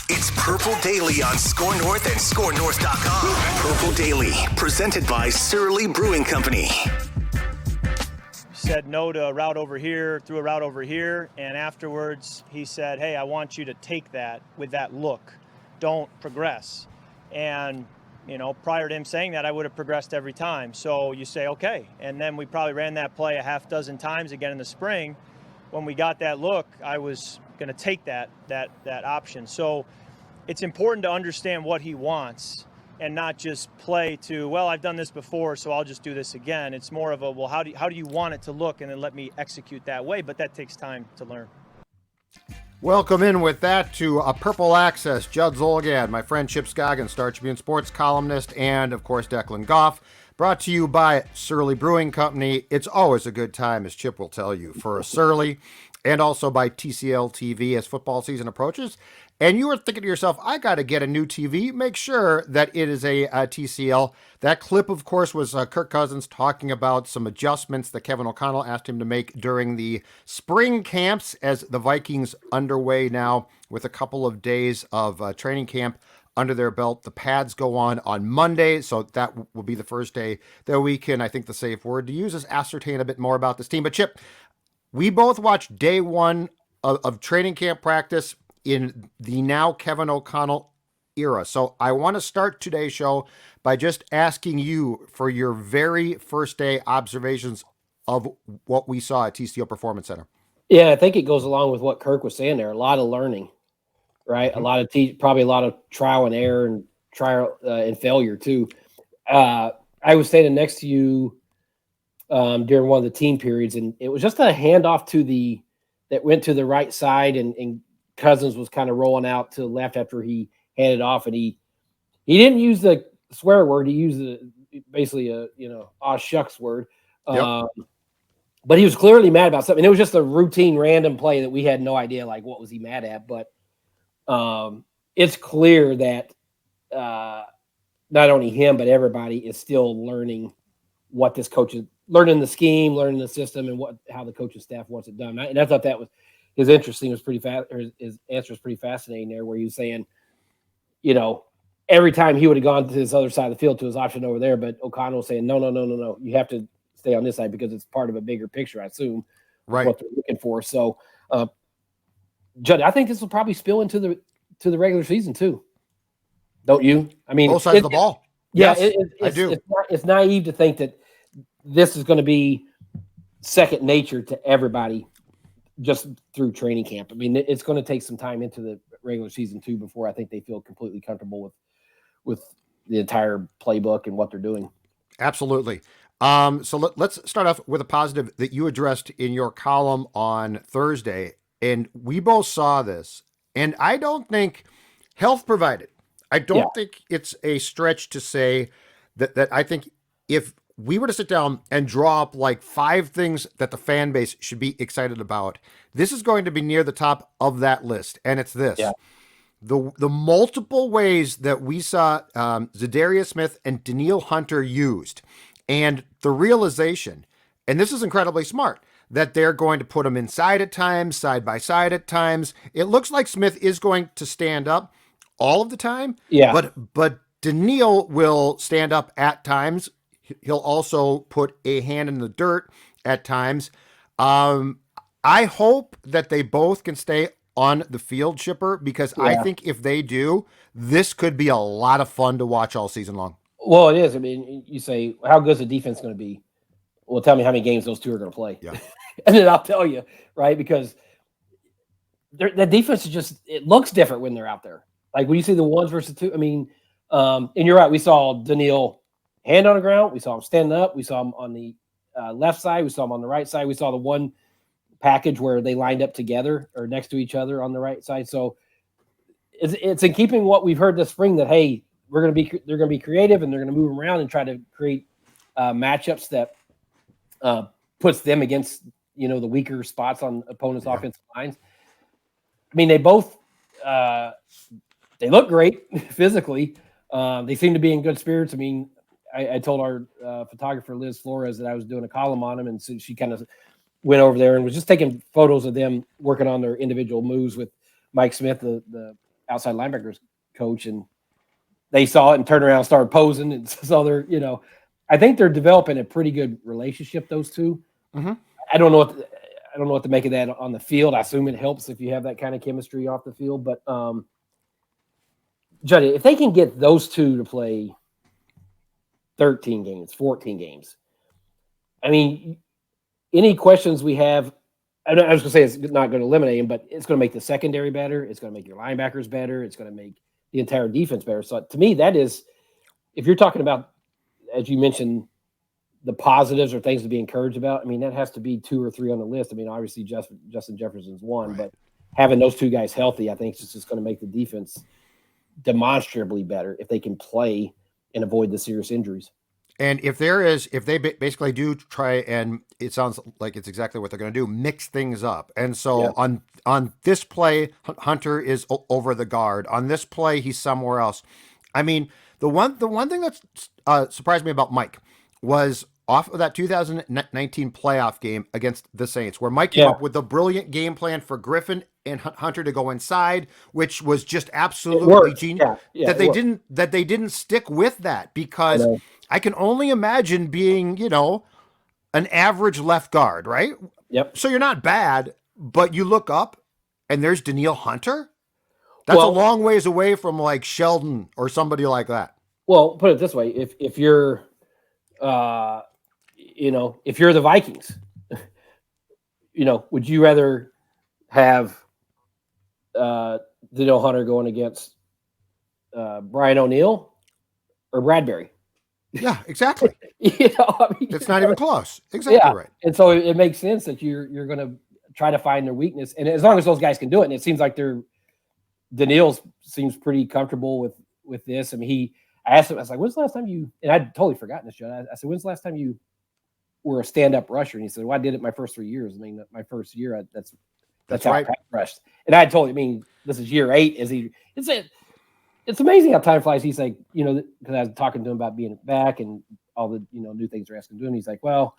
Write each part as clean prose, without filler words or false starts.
It's Purple Daily on Score North and ScoreNorth.com. Purple Daily, presented by Surly Brewing Company. Said no to a route over here, threw a route over here, and afterwards he said, hey, I want you to take that with that look. Don't progress. And, prior to him saying that, I would have progressed every time. So you say, okay. And then we probably ran that play a half dozen times again in the spring. When we got that look, I was going to take that option. So it's important to understand what he wants and not just play to, well, I've done this before, so I'll just do this again. It's more of a, well, how do you want it to look, and then let me execute that way. But that takes time to learn. Welcome in with that to a Purple Access. Judd Zolgad, my friend Chip Scoggin, Star Tribune sports columnist, and of course Declan Goff. Brought to you by Surly Brewing Company. It's always a good time, as Chip will tell you, for a Surly, and also by TCL TV as football season approaches. And you are thinking to yourself, I got to get a new TV. Make sure that it is a TCL. That clip, of course, was Kirk Cousins talking about some adjustments that Kevin O'Connell asked him to make during the spring camps as the Vikings underway now with a couple of days of training camp under their belt. The pads go on Monday, so that will be the first day that we can, I think the safe word to use is ascertain a bit more about this team. But Chip, we both watched day one of training camp practice in the now Kevin O'Connell era. So I want to start today's show by just asking you for your very first day observations of what we saw at TCO Performance Center. Yeah, I think it goes along with what Kirk was saying there. A lot of learning, right? Mm-hmm. A lot of probably a lot of trial and error and trial and failure too. I was standing next to you during one of the team periods, and it was just a handoff that went to the right side, and Cousins was kind of rolling out to the left after he handed off, and he didn't use the swear word. He used basically a aw shucks word. Yep. But he was clearly mad about something. It was just a routine random play that we had no idea like what was he mad at. But it's clear that not only him but everybody is still learning what this coach is learning, the scheme, learning the system, and how the coaching staff wants it done. And I thought that was. His interesting was pretty fast. His answer was pretty fascinating there, where he was saying, every time he would have gone to this other side of the field to his option over there, but O'Connell was saying, no, you have to stay on this side because it's part of a bigger picture, I assume, right? What they're looking for. So, Judd, I think this will probably spill into the regular season too. Don't you? I mean, both sides of the ball. Yeah, yes, I do. It's naive to think that this is going to be second nature to everybody just through training camp. I mean, it's going to take some time into the regular season too before I think they feel completely comfortable with the entire playbook and what they're doing. Absolutely. So let's start off with a positive that you addressed in your column on Thursday, and we both saw this, and I don't think health provided. I don't think it's a stretch to say that I think if we were to sit down and draw up like 5 things that the fan base should be excited about, this is going to be near the top of that list. And it's this. Yeah. The multiple ways that we saw Za'Darius Smith and Danielle Hunter used, and the realization, and this is incredibly smart, that they're going to put them inside at times, side by side at times. It looks like Smith is going to stand up all of the time. Yeah. But Danielle will stand up at times. He'll also put a hand in the dirt at times. I hope that they both can stay on the field, Shipper, because I think if they do, this could be a lot of fun to watch all season long. Well, it is. I mean, you say, how good is the defense going to be? Well, tell me how many games those two are going to play. Yeah. And then I'll tell you, right? Because the defense is just, it looks different when they're out there. Like when you see the 1s versus 2, I mean, and you're right. We saw Danielle hand on the ground. We saw him standing up. We saw him on the left side. We saw him on the right side. We saw the one package where they lined up together or next to each other on the right side. So it's in keeping what we've heard this spring that, hey, they're going to be creative and they're going to move around and try to create matchups that puts them against, the weaker spots on opponents' offensive lines. I mean, they both they look great physically. They seem to be in good spirits. I mean, I told our photographer, Liz Flores, that I was doing a column on them, and so she kind of went over there and was just taking photos of them working on their individual moves with Mike Smith, the outside linebackers coach, and they saw it and turned around and started posing. And so they're, I think they're developing a pretty good relationship, those two. Mm-hmm. I don't know what to make of that on the field. I assume it helps if you have that kind of chemistry off the field. But Juddy, if they can get those two to play 13 games, 14 games, I mean, any questions we have, I was going to say it's not going to eliminate them, but it's going to make the secondary better. It's going to make your linebackers better. It's going to make the entire defense better. So to me, that is, if you're talking about, as you mentioned, the positives or things to be encouraged about, I mean, that has to be 2 or 3 on the list. I mean, obviously Justin Jefferson's one, right. But having those two guys healthy, I think it's just going to make the defense demonstrably better if they can play and avoid the serious injuries. And if they basically do try, and it sounds like it's exactly what they're going to do, mix things up. And so on this play, Hunter is over the guard. On this play, he's somewhere else. I mean, the one thing that surprised me about Mike was off of that 2019 playoff game against the Saints, where Mike came up with a brilliant game plan for Griffin and Hunter to go inside, which was just absolutely genius. That they didn't stick with that, because I can only imagine being, an average left guard, right? Yep. So you're not bad, but you look up and there's Danielle Hunter. That's a long ways away from like Sheldon or somebody like that. Well, put it this way: if you're, if you're the Vikings, would you rather have Danielle Hunter going against Brian O'Neill or Bradbury? Yeah, exactly. It's not even close. Exactly right. And so it makes sense that you're going to try to find their weakness, and as long as those guys can do it, and it seems like Danielle seems pretty comfortable with this. I mean, I asked him, I was like, "When's the last time you?" And I'd totally forgotten this, Joe. I said, "When's the last time you were a stand-up rusher?" And he said, "Well, I did it my first 3 years. I mean, my first year, that's how right. I rushed." And I told him, I mean, this is year 8. It's amazing how time flies. He's like, because I was talking to him about being back and all the, new things they're asking to do. And he's like, well,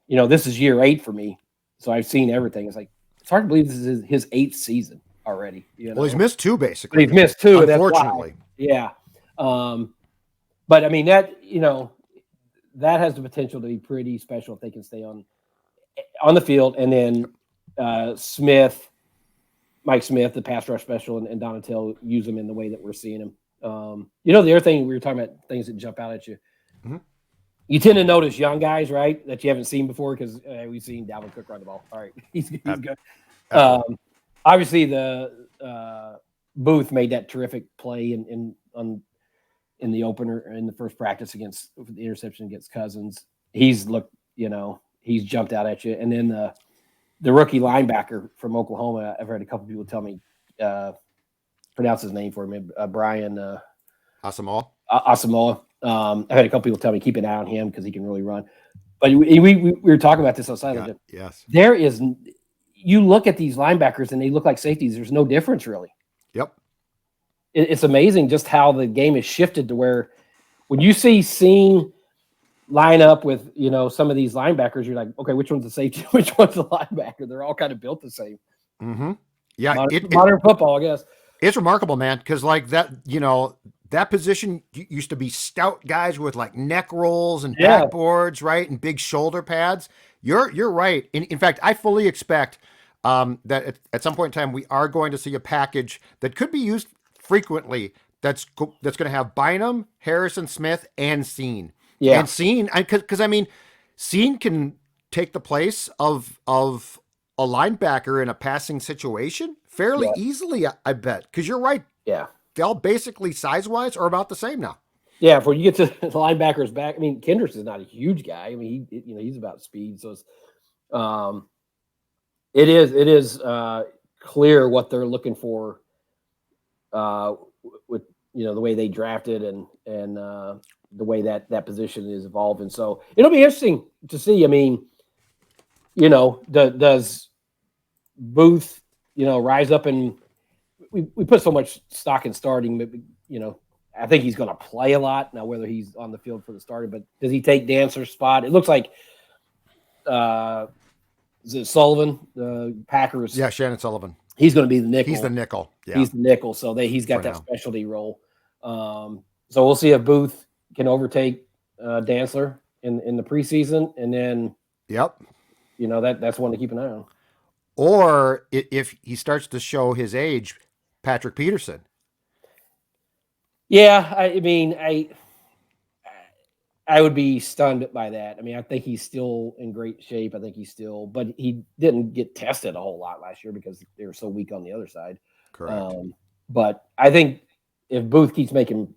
this is year 8 for me. So I've seen everything. It's like, it's hard to believe this is his 8th season already. Well, he's missed 2 basically. But he's missed 2. Unfortunately. Yeah. But I mean, that has the potential to be pretty special if they can stay on the field. And then Mike Smith, the pass rush special, and Donatello use them in the way that we're seeing them. The other thing we were talking about, things that jump out at you. Mm-hmm. You tend to notice young guys, right, that you haven't seen before, because we've seen Dalvin Cook run the ball. All right, he's good. Obviously, the Booth made that terrific play in the opener in the first practice against the interception against Cousins. He's looked, he's jumped out at you, and then the rookie linebacker from Oklahoma, I've heard a couple people tell me, pronounce his name for me, Brian Asamoah. I've had a couple people tell me keep an eye on him because he can really run. But we were talking about this outside. Yes. You look at these linebackers and they look like safeties. There's no difference really. Yep. It's amazing just how the game has shifted to where when you see line up with, some of these linebackers, you're like, okay, which one's the safety? Which one's the linebacker? They're all kind of built the same. Mm-hmm. Yeah. Modern football, I guess. It's remarkable, man. Cause like that, that position used to be stout guys with like neck rolls and backboards, right? And big shoulder pads. You're right. In fact, I fully expect that at some point in time, we are going to see a package that could be used frequently. That's going to have Bynum, Harrison Smith, and Seen. Yeah. And Seen, because Seen can take the place of a linebacker in a passing situation fairly easily, I bet. Because you're right. Yeah. They'll basically size-wise are about the same now. Yeah, if when you get to the linebackers back, I mean, Kendricks is not a huge guy. I mean, he's about speed. So it is clear what they're looking for with the way they drafted and the way that position is evolving. So it'll be interesting to see. I mean, does Booth rise up, and we put so much stock in starting, but I think he's going to play a lot now, whether he's on the field for the starter, but does he take Dancer's spot? It looks like, is it Sullivan, the Packers? Yeah, Shannon Sullivan. he's going to be the nickel. He's the nickel. Yeah. He's the nickel. So he's got that specialty role. So we'll see if Booth can overtake Danceler in the preseason, and then that's one to keep an eye on. Or if he starts to show his age, Patrick Peterson. Yeah, I mean, I would be stunned by that. I mean, I think he's still in great shape. I think but he didn't get tested a whole lot last year because they were so weak on the other side. Correct. But I think if Booth keeps making,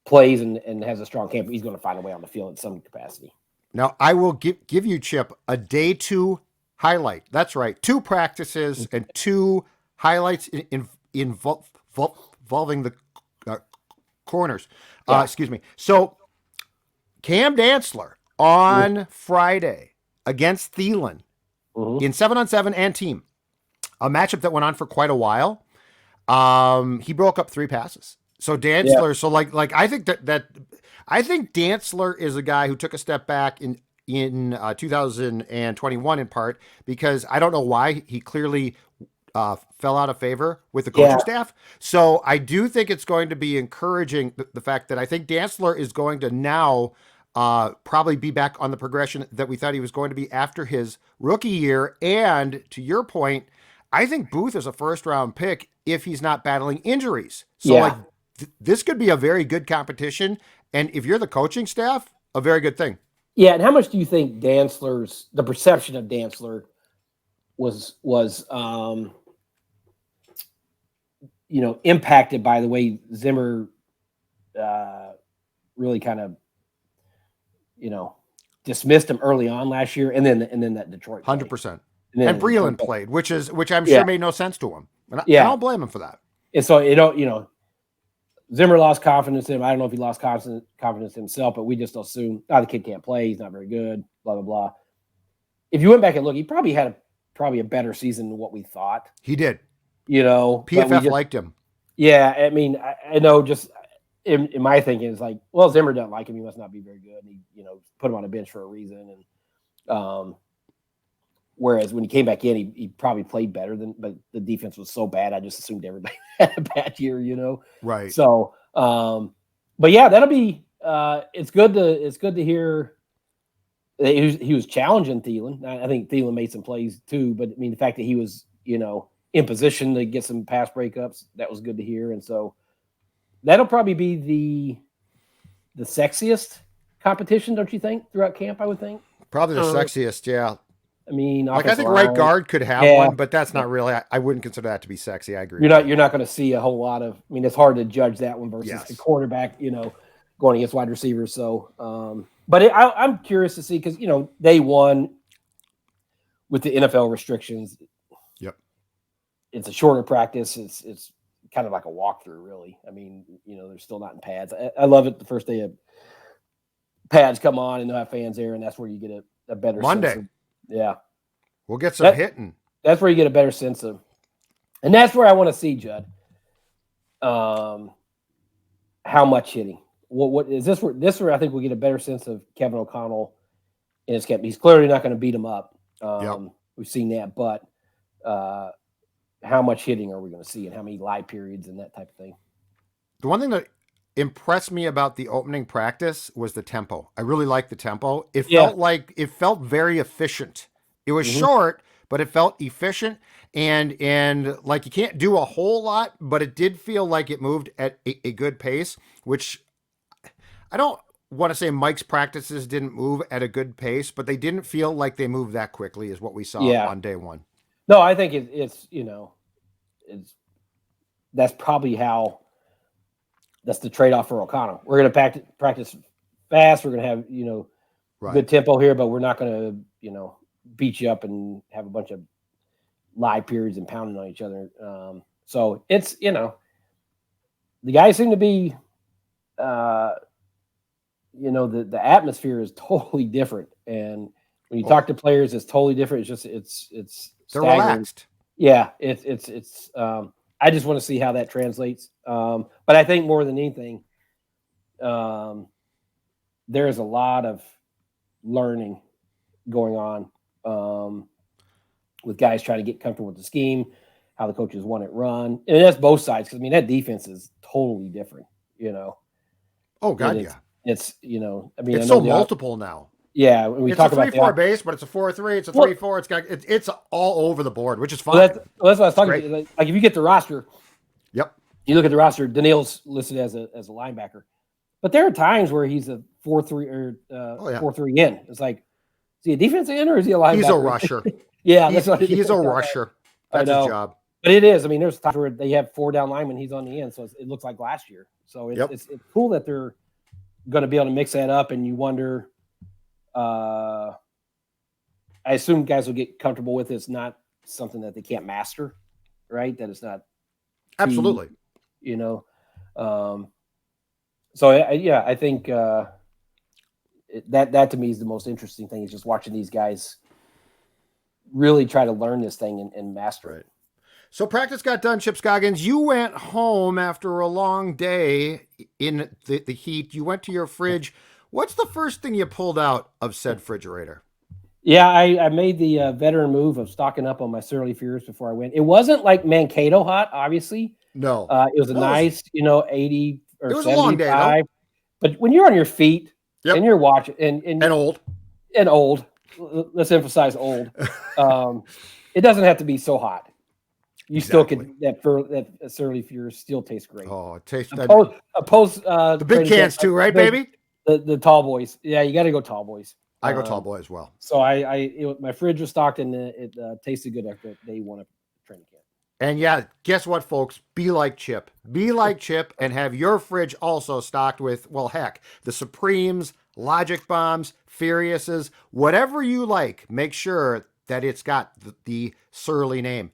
plays and has a strong camp, he's going to find a way on the field in some capacity. Now, I will give you, Chip, a day 2 highlight. That's right. 2 practices and 2 highlights involving the corners. Excuse me. So Cam Danceler on Friday against Thielen in 7-on-7 and team, a matchup that went on for quite a while. He broke up 3 passes. So Danceler, so I think I think Danceler is a guy who took a step back in 2021 in part because I don't know why he clearly fell out of favor with the coaching staff. So I do think it's going to be encouraging the fact that I think Danceler is going to now probably be back on the progression that we thought he was going to be after his rookie year. And to your point, I think Booth is a first-round pick if he's not battling injuries. So this could be a very good competition. And if you're the coaching staff, a very good thing. Yeah, and how much do you think the perception of Danceler was impacted by the way Zimmer really kind of dismissed him early on last year, and then that Detroit 100%. And Breland played, which I'm sure made no sense to him. And I don't blame him for that. And so Zimmer lost confidence in him. I don't know if he lost confidence himself, but we just assume, the kid can't play. He's not very good, blah, blah, blah. If you went back and look, he probably had a better season than what we thought. He did. PFF liked him. Yeah, I mean, I know just in my thinking, it's like, well, Zimmer doesn't like him. He must not be very good. And he, put him on a bench for a reason. And whereas when he came back in, he probably played better but the defense was so bad. I just assumed everybody had a bad year, Right. So, but yeah, that'll be, it's good to hear that he was challenging Thielen. I think Thielen made some plays too, but I mean, the fact that he was, in position to get some pass breakups, that was good to hear. And so that'll probably be the sexiest competition, don't you think, throughout camp, I would think? Probably the sexiest, yeah. I mean, I think right guard could have one, but that's not really. I wouldn't consider that to be sexy. I agree. You're not going to see a whole lot of. I mean, it's hard to judge that one versus the quarterback. Going against wide receivers. So, but I'm curious to see because day one with the NFL restrictions. Yep. It's a shorter practice. It's kind of like a walkthrough, really. I mean, they're still not in pads. I love it. The first day of pads come on and they'll have fans there, and that's where you get a better Monday. sense of, yeah. We'll get some hitting. That's where you get a better sense of, and that's where I want to see, Judd. How much hitting? What is this? Where I think we get a better sense of Kevin O'Connell in his camp. He's clearly not going to beat him up. We've seen that, but how much hitting are we going to see, and how many live periods and that type of thing? The one thing that impressed me about the opening practice was the tempo. I really liked the tempo. It felt very efficient. It was short, but it felt efficient and like you can't do a whole lot, but it did feel like it moved at a good pace, which I don't want to say Mike's practices didn't move at a good pace, but they didn't feel like they moved that quickly is what we saw on day one. No, I think it's that's probably that's the trade-off for O'Connell. We're going to practice fast. We're going to have, good tempo here, but we're not going to, beat you up and have a bunch of live periods and pounding on each other. So it's, the guys seem to be, the atmosphere is totally different. And when you talk to players, it's totally different. It's just, they're relaxed. Yeah. It's I just want to see how that translates. But I think more than anything, there is a lot of learning going on with guys trying to get comfortable with the scheme, how the coaches want it run. And that's both sides. Because, I mean, that defense is totally different, Oh, God, yeah. It's, I mean, it's so multiple now. Yeah. When we it's talk a 3-4 base, but it's a 4-3. It's a 3-4. It's all over the board, which is fine. Well, that's what I was talking about. Like, if you get the roster, yep. You look at the roster, Danielle's listed as a linebacker. But there are times where he's a 4-3 or 4-3 in. It's like, is he a defensive end or is he a linebacker? He's a rusher. Yeah, he's a rusher. That's his job. But it is. I mean, there's times where they have 4 down linemen. He's on the end, so it looks like last year. So it's cool that they're going to be able to mix that up. And you wonder. I assume guys will get comfortable with it. It's not something that they can't master, right? That it's not. Absolutely. So I think that to me is the most interesting thing, is just watching these guys really try to learn this thing and master it. So practice got done, Chip Scoggins. You went home after a long day in the heat. You went to your fridge. What's the first thing you pulled out of said refrigerator? Yeah, I made the veteran move of stocking up on my Surly Fears before I went. It wasn't like Mankato hot, obviously. No. It was a nice, 80 or 75. It was a long day, though. But when you're on your feet and you're watching and old. And old. Let's emphasize old. It doesn't have to be so hot. You still can that Surly Fears still tastes great. Oh, it tastes the big cans too, right, baby? The tall boys. Yeah, you got to go tall boys. I go tall boy as well. So my fridge was stocked and it tasted good after day one of training camp. And yeah, guess what, folks? Be like Chip. Be like Chip and have your fridge also stocked with, well, heck, the Supremes, Logic Bombs, Furiouses, whatever you like. Make sure that it's got the Surly name.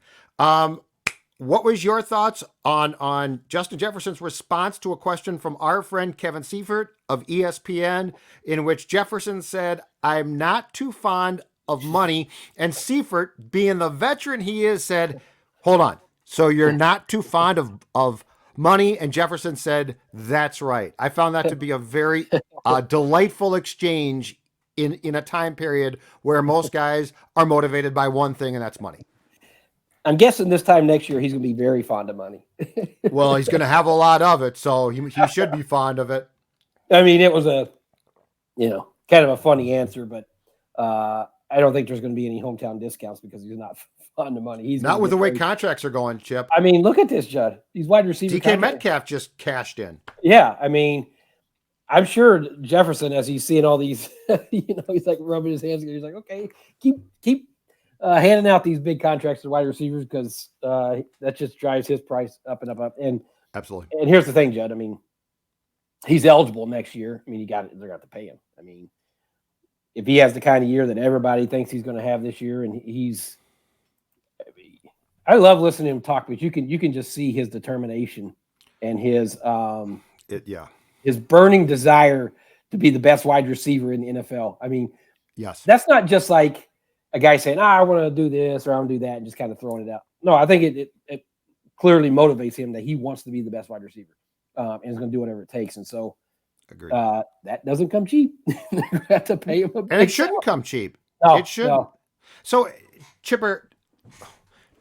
What was your thoughts on Justin Jefferson's response to a question from our friend Kevin Seifert of ESPN, in which Jefferson said, "I'm not too fond of money," and Seifert, being the veteran he is, said, "Hold on. So you're not too fond of money?" And Jefferson said, "That's right." I found that to be a very delightful exchange in a time period where most guys are motivated by one thing, and that's money. I'm guessing this time next year he's going to be very fond of money. Well, he's going to have a lot of it, so he should be fond of it. I mean, it was a, kind of a funny answer, but I don't think there's going to be any hometown discounts because he's not fond of money. He's not with the way contracts are going, Chip. I mean, look at this, Judd. These wide receivers. DK Metcalf just cashed in. Yeah, I mean, I'm sure Jefferson, as he's seeing all these, he's like rubbing his hands. He's like, okay, keep handing out these big contracts to wide receivers because that just drives his price up and up. And absolutely. And here's the thing, Judd. I mean, he's eligible next year. I mean, they're going to have to pay him. I mean, if he has the kind of year that everybody thinks he's going to have this year, and I love listening to him talk, but you can just see his determination and his his burning desire to be the best wide receiver in the NFL. I mean, yes, that's not just like a guy saying, I want to do this or I want to do that and just kind of throwing it out. No, I think it clearly motivates him that he wants to be the best wide receiver and is going to do whatever it takes. And so that doesn't come cheap. You have to pay him and it shouldn't come cheap. No, it shouldn't. No. So, Chipper,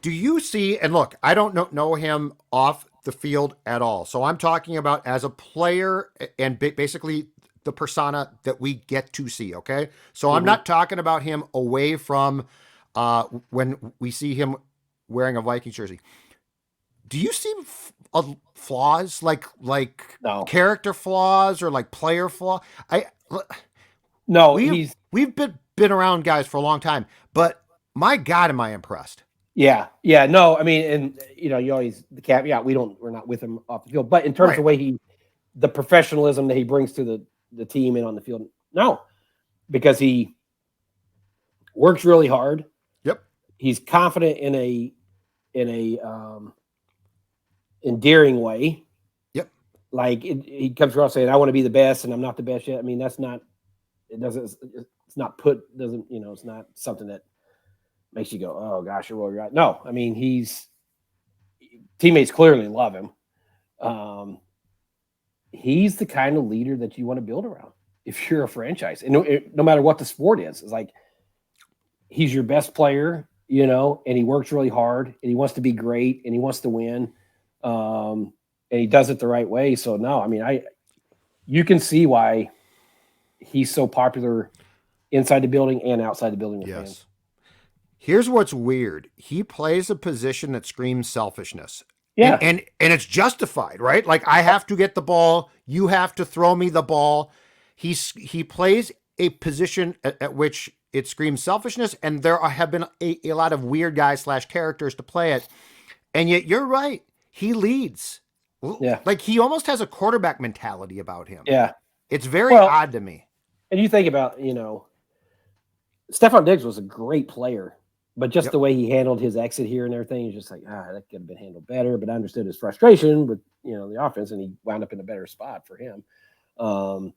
do you see, and look, I don't know him off the field at all. So I'm talking about as a player and basically the persona that we get to see. Okay. So I'm not talking about him away from when we see him wearing a Vikings jersey. Do you see flaws like character flaws or like player flaw? We've been around guys for a long time, but my God, am I impressed? Yeah. No, I mean, and you always the cap. Yeah, we're not with him off the field, but in terms of the way the professionalism that he brings to the team and on the field, no, because he works really hard. Yep. He's confident in a endearing way. Yep. Like he comes across saying, "I want to be the best," and I'm not the best yet. I mean, it's not something that makes you go, oh gosh, you're really right. No, I mean, teammates clearly love him. He's the kind of leader that you want to build around if you're a franchise, and no matter what the sport is. It's like he's your best player. and he works really hard and he wants to be great and he wants to win. And he does it the right way. So no, I mean, you can see why he's so popular inside the building and outside the building with fans. Here's what's weird. He plays a position that screams selfishness. Yeah. And it's justified, right? Like, I have to get the ball. You have to throw me the ball. He plays a position at which it screams selfishness. And there have been a lot of weird guys / characters to play it. And yet you're right. He leads. Yeah. Like, he almost has a quarterback mentality about him. Yeah. It's very odd to me. And you think about, Stephon Diggs was a great player, but just the way he handled his exit here and everything, he's just like, that could have been handled better. But I understood his frustration with, the offense, and he wound up in a better spot for him. And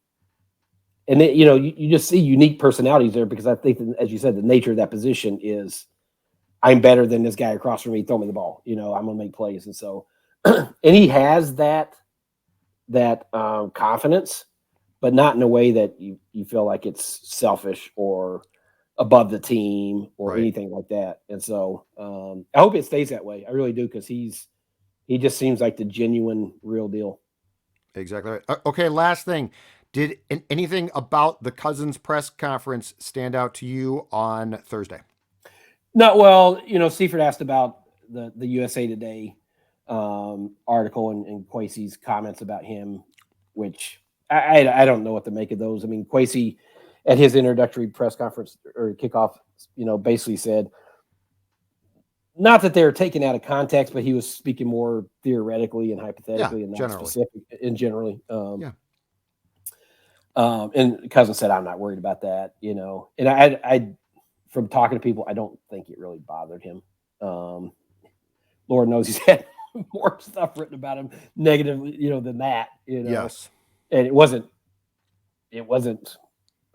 then, you just see unique personalities there, because I think, as you said, the nature of that position is, I'm better than this guy across from me. Throw me the ball. I'm going to make plays. And so, and he has that confidence, but not in a way that you feel like it's selfish or above the team or anything like that. And so I hope it stays that way. I really do, because he just seems like the genuine, real deal. Exactly right. Okay, last thing. Did anything about the Cousins press conference stand out to you on Thursday? No, well, Seifert asked about the USA Today article and Kwesi's comments about him, which I don't know what to make of those. I mean, Kwesi at his introductory press conference or kickoff, basically said, not that they're taken out of context, but he was speaking more theoretically and hypothetically and not generally. specific and generally. And Cousins said, I'm not worried about that, and I from talking to people, I don't think it really bothered him. Lord knows he's had more stuff written about him negatively, than that, Yes. And it wasn't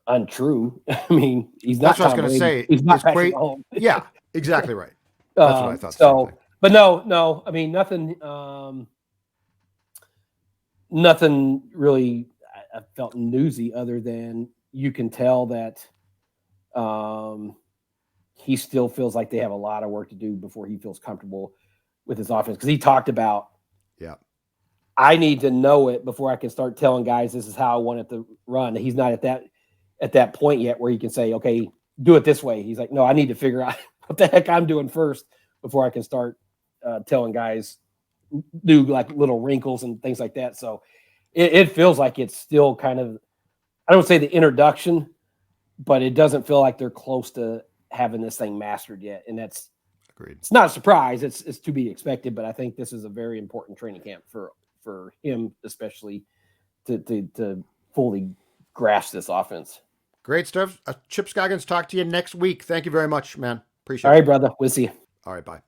untrue. I mean, he's not. That's what I was going to say. He's not great. home. Yeah, exactly right. That's what I thought. So, but no. I mean, nothing really. I felt newsy, other than you can tell that he still feels like they have a lot of work to do before he feels comfortable with his offense. Because he talked about, I need to know it before I can start telling guys this is how I want it to run. He's not at that point yet where he can say, okay, do it this way. He's like, no, I need to figure out what the heck I'm doing first before I can start telling guys, do like little wrinkles and things like that. So it feels like it's still kind of, I don't say the introduction, but it doesn't feel like they're close to having this thing mastered yet. And that's, agreed. It's not a surprise. It's to be expected, but I think this is a very important training camp for him, especially to fully grasp this offense. Great stuff. Chip Scoggins, talk to you next week. Thank you very much, man. Appreciate it. All right, brother. We'll see you. All right, bye.